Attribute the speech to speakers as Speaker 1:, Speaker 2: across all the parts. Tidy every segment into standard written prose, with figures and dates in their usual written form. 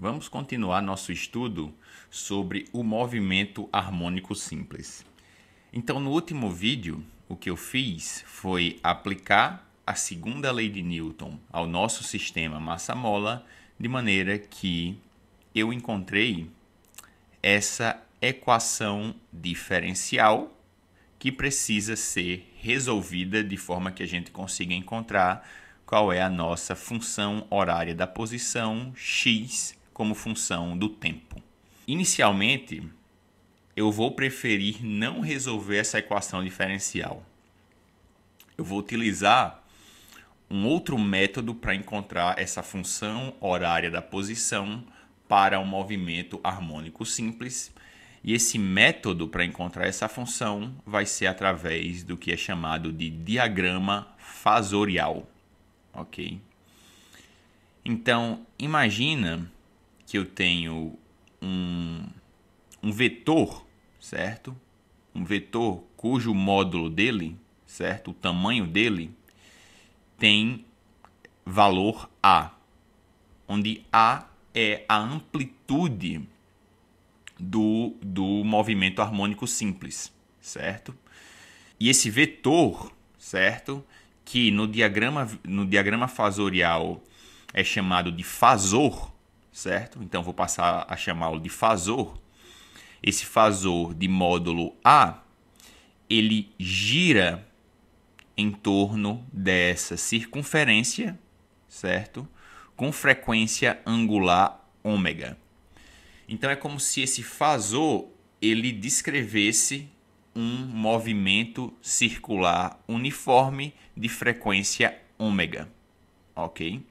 Speaker 1: Vamos continuar nosso estudo sobre o movimento harmônico simples. Então, no último vídeo, o que eu fiz foi aplicar a segunda lei de Newton ao nosso sistema massa-mola, de maneira que eu encontrei essa equação diferencial que precisa ser resolvida de forma que a gente consiga encontrar qual é a nossa função horária da posição x como função do tempo. Inicialmente, eu vou preferir não resolver essa equação diferencial. Eu vou utilizar um outro método para encontrar essa função horária da posição para um movimento harmônico simples. E esse método para encontrar essa função vai ser através do que é chamado de diagrama fasorial. Ok? Então, imagina que eu tenho um vetor, certo? Um vetor cujo módulo dele, certo? O tamanho dele tem valor A, onde A é a amplitude do movimento harmônico simples, certo? E esse vetor, certo? Que no diagrama fasorial é chamado de fasor, certo? Então vou passar a chamá-lo de fasor. Esse fasor de módulo A, ele gira em torno dessa circunferência, certo? Com frequência angular ômega. Então é como se esse fasor ele descrevesse um movimento circular uniforme de frequência ômega, ok?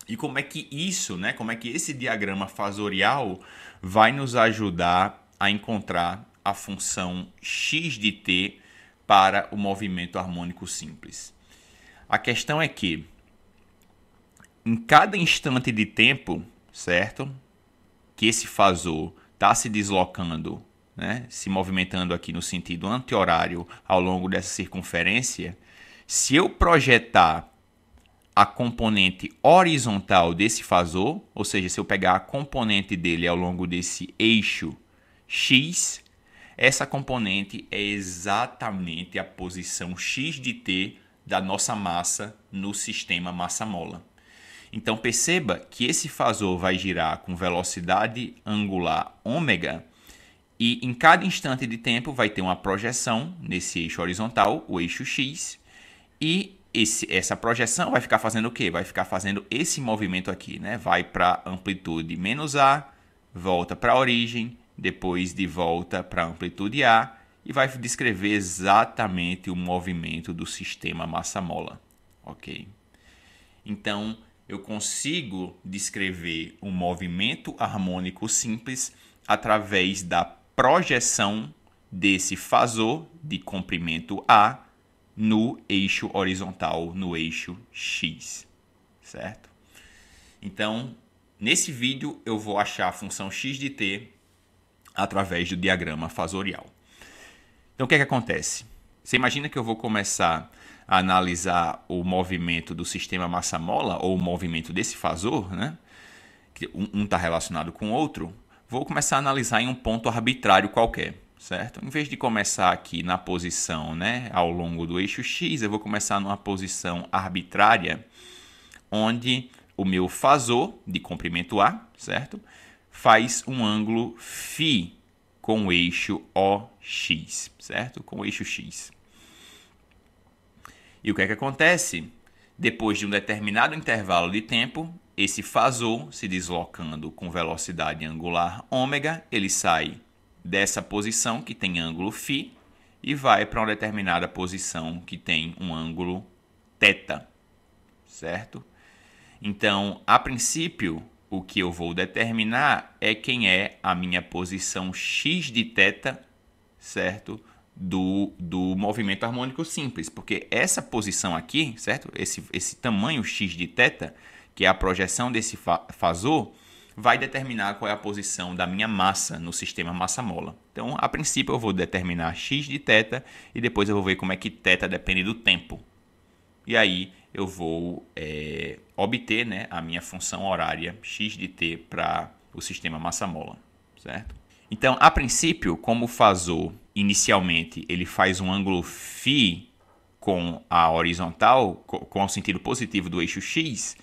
Speaker 1: E como é que isso, né? Como é que esse diagrama fasorial vai nos ajudar a encontrar a função x de t para o movimento harmônico simples? A questão é que em cada instante de tempo, certo? Que esse fasor está se deslocando, né? Se movimentando aqui no sentido anti-horário ao longo dessa circunferência, se eu projetar a componente horizontal desse fasor, ou seja, se eu pegar a componente dele ao longo desse eixo x, essa componente é exatamente a posição x de t da nossa massa no sistema massa-mola. Então perceba que esse fasor vai girar com velocidade angular ômega e em cada instante de tempo vai ter uma projeção nesse eixo horizontal, o eixo x, e essa projeção vai ficar fazendo o quê? Vai ficar fazendo esse movimento aqui, né? Vai para a amplitude menos A, volta para a origem, depois de volta para a amplitude A e vai descrever exatamente o movimento do sistema massa-mola, ok? Então, eu consigo descrever um movimento harmônico simples através da projeção desse fasor de comprimento A no eixo horizontal, no eixo x, certo? Então, nesse vídeo eu vou achar a função x de t através do diagrama fasorial. Então, o que é que acontece? Você imagina que eu vou começar a analisar o movimento do sistema massa-mola, ou o movimento desse fasor, né? Que um está relacionado com o outro. Vou começar a analisar em um ponto arbitrário qualquer, certo? Em vez de começar aqui na posição, né, ao longo do eixo x, eu vou começar numa posição arbitrária, onde o meu fasor de comprimento A, certo? Faz um ângulo φ com o eixo OX, certo? Com o eixo x. E o que é que acontece? Depois de um determinado intervalo de tempo, esse fasor se deslocando com velocidade angular ômega, ele sai dessa posição que tem ângulo φ e vai para uma determinada posição que tem um ângulo θ, certo? Então, a princípio, o que eu vou determinar é quem é a minha posição x de θ, certo? Do movimento harmônico simples, porque essa posição aqui, certo? Esse tamanho x de θ, que é a projeção desse fasor, vai determinar qual é a posição da minha massa no sistema massa-mola. Então, a princípio, eu vou determinar x de θ e depois eu vou ver como é que θ depende do tempo, e aí eu vou obter, né, a minha função horária x de t para o sistema massa-mola, certo? Então, a princípio, como o fasor inicialmente ele faz um ângulo φ com a horizontal, com o sentido positivo do eixo x,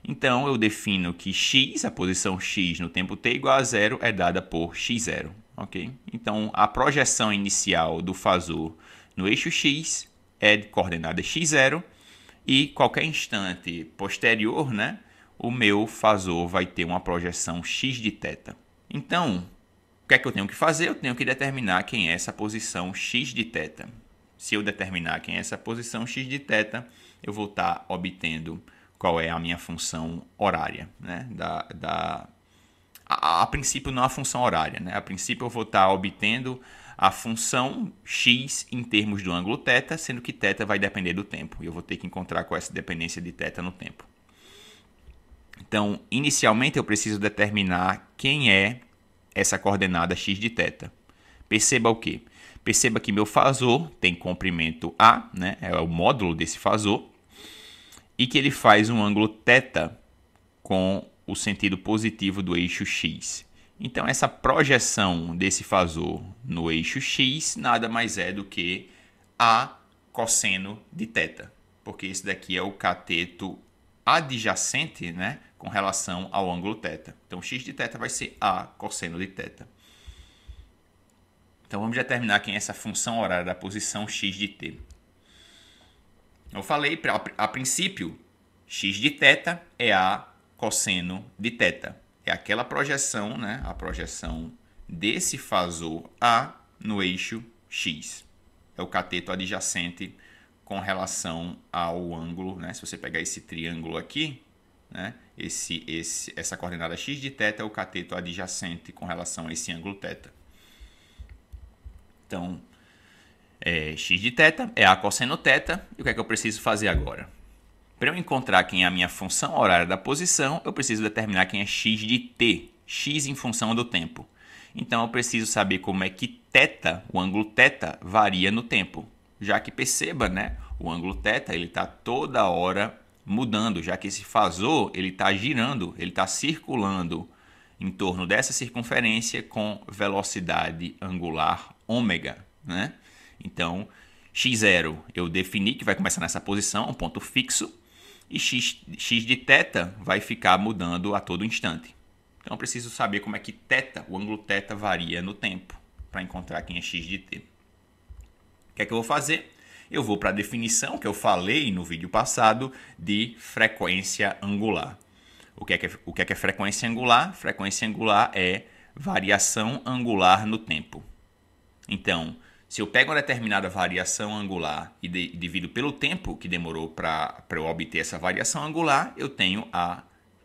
Speaker 1: então eu defino que x, a posição x no tempo t igual a zero, é dada por x0. Okay? Então, a projeção inicial do fasor no eixo x é de coordenada x0 e qualquer instante posterior, né, o meu fasor vai ter uma projeção x de θ. Então, o que é que eu tenho que fazer? Eu tenho que determinar quem é essa posição x de θ. Se eu determinar quem é essa posição x de θ, eu vou estar obtendo qual é a minha função horária, né? A princípio não a função horária, né? A princípio eu vou estar obtendo a função x em termos do ângulo θ, sendo que θ vai depender do tempo. E eu vou ter que encontrar qual é essa dependência de θ no tempo. Então, inicialmente eu preciso determinar quem é essa coordenada x de θ. Perceba o quê? Perceba que meu fasor tem comprimento A, né? É o módulo desse fasor, e que ele faz um ângulo θ com o sentido positivo do eixo x. Então, essa projeção desse fasor no eixo x nada mais é do que A cosseno de θ, porque esse daqui é o cateto adjacente, né, com relação ao ângulo θ. Então, x de θ vai ser A cosseno de θ. Então, vamos determinar quem é essa função horária da posição x de t. Eu falei, a princípio, x de θ é A cosseno de θ. É aquela projeção, né, a projeção desse fasor A no eixo x. É o cateto adjacente com relação ao ângulo, né? Se você pegar esse triângulo aqui, né, essa coordenada x de θ é o cateto adjacente com relação a esse ângulo θ. Então, x de θ é A cosseno θ. E o que é que eu preciso fazer agora? Para eu encontrar quem é a minha função horária da posição, eu preciso determinar quem é x de t, x em função do tempo. Então, eu preciso saber como é que θ, o ângulo θ, varia no tempo. Já que perceba, né, o ângulo θ está toda hora mudando, já que esse fasor está girando, ele está circulando em torno dessa circunferência com velocidade angular ômega, né? Então, x0 eu defini que vai começar nessa posição, um ponto fixo, e x de θ vai ficar mudando a todo instante. Então, eu preciso saber como é que θ, o ângulo θ, varia no tempo, para encontrar quem é x de t. O que é que eu vou fazer? Eu vou para a definição que eu falei no vídeo passado de frequência angular. O que é frequência angular? Frequência angular é variação angular no tempo. Então, se eu pego uma determinada variação angular e divido pelo tempo que demorou para eu obter essa variação angular, eu tenho a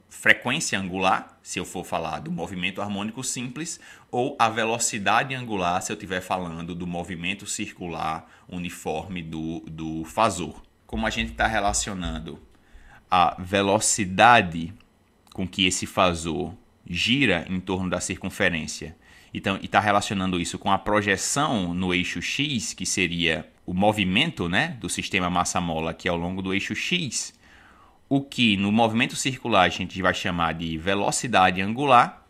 Speaker 1: frequência angular, se eu for falar do movimento harmônico simples, ou a velocidade angular, se eu estiver falando do movimento circular uniforme do fasor. Como a gente está relacionando a velocidade com que esse fasor gira em torno da circunferência, então, e está relacionando isso com a projeção no eixo x, que seria o movimento, né, do sistema massa-mola aqui ao longo do eixo x, o que no movimento circular a gente vai chamar de velocidade angular,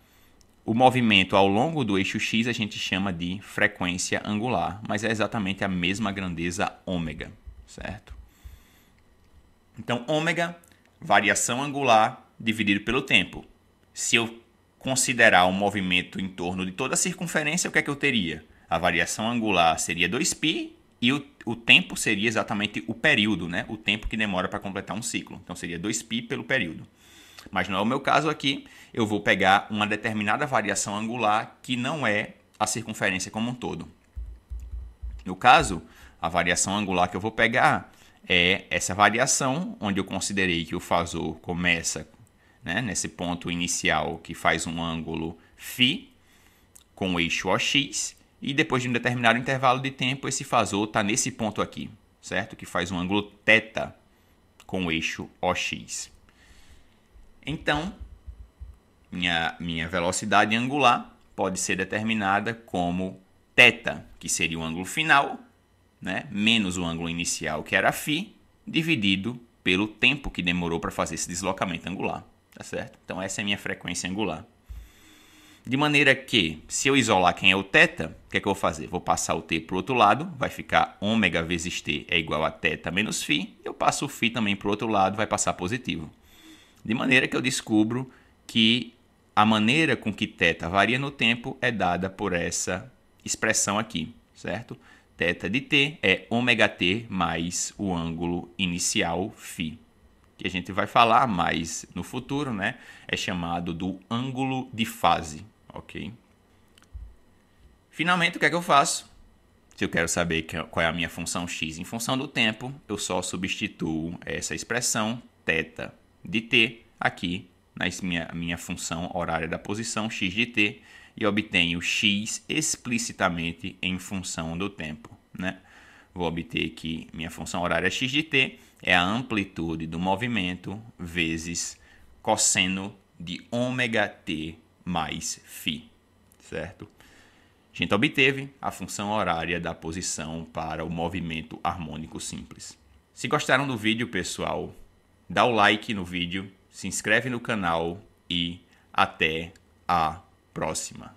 Speaker 1: o movimento ao longo do eixo x a gente chama de frequência angular, mas é exatamente a mesma grandeza ômega, certo? Então, ômega, variação angular dividido pelo tempo. Se eu considerar um movimento em torno de toda a circunferência, o que é que eu teria? A variação angular seria 2π e o tempo seria exatamente o período, né? O tempo que demora para completar um ciclo. Então, seria 2π pelo período. Mas não é o meu caso aqui. Eu vou pegar uma determinada variação angular que não é a circunferência como um todo. No caso, a variação angular que eu vou pegar é essa variação, onde eu considerei que o fasor começa, né, nesse ponto inicial que faz um ângulo φ com o eixo OX, e depois de um determinado intervalo de tempo, esse fasor está nesse ponto aqui, certo? Que faz um ângulo θ com o eixo OX. Então, minha velocidade angular pode ser determinada como θ, que seria o ângulo final, né, menos o ângulo inicial, que era φ, dividido pelo tempo que demorou para fazer esse deslocamento angular, tá certo? Então essa é a minha frequência angular. De maneira que, se eu isolar quem é o θ, o que é que eu vou fazer? Vou passar o t para o outro lado, vai ficar ômega vezes t é igual a θ menos φ. Eu passo o φ também para o outro lado, vai passar positivo. De maneira que eu descubro que a maneira com que θ varia no tempo é dada por essa expressão aqui, certo? Θ de t é ômega t mais o ângulo inicial φ, que a gente vai falar mais no futuro, né? É chamado do ângulo de fase, ok? Finalmente, o que é que eu faço? Se eu quero saber qual é a minha função x em função do tempo, eu só substituo essa expressão θ de t aqui na minha função horária da posição x de t e obtenho x explicitamente em função do tempo, né? Vou obter que minha função horária x de t é a amplitude do movimento vezes cosseno de ômega t mais φ, certo? A gente obteve a função horária da posição para o movimento harmônico simples. Se gostaram do vídeo, pessoal, dá o like no vídeo, se inscreve no canal e até a próxima.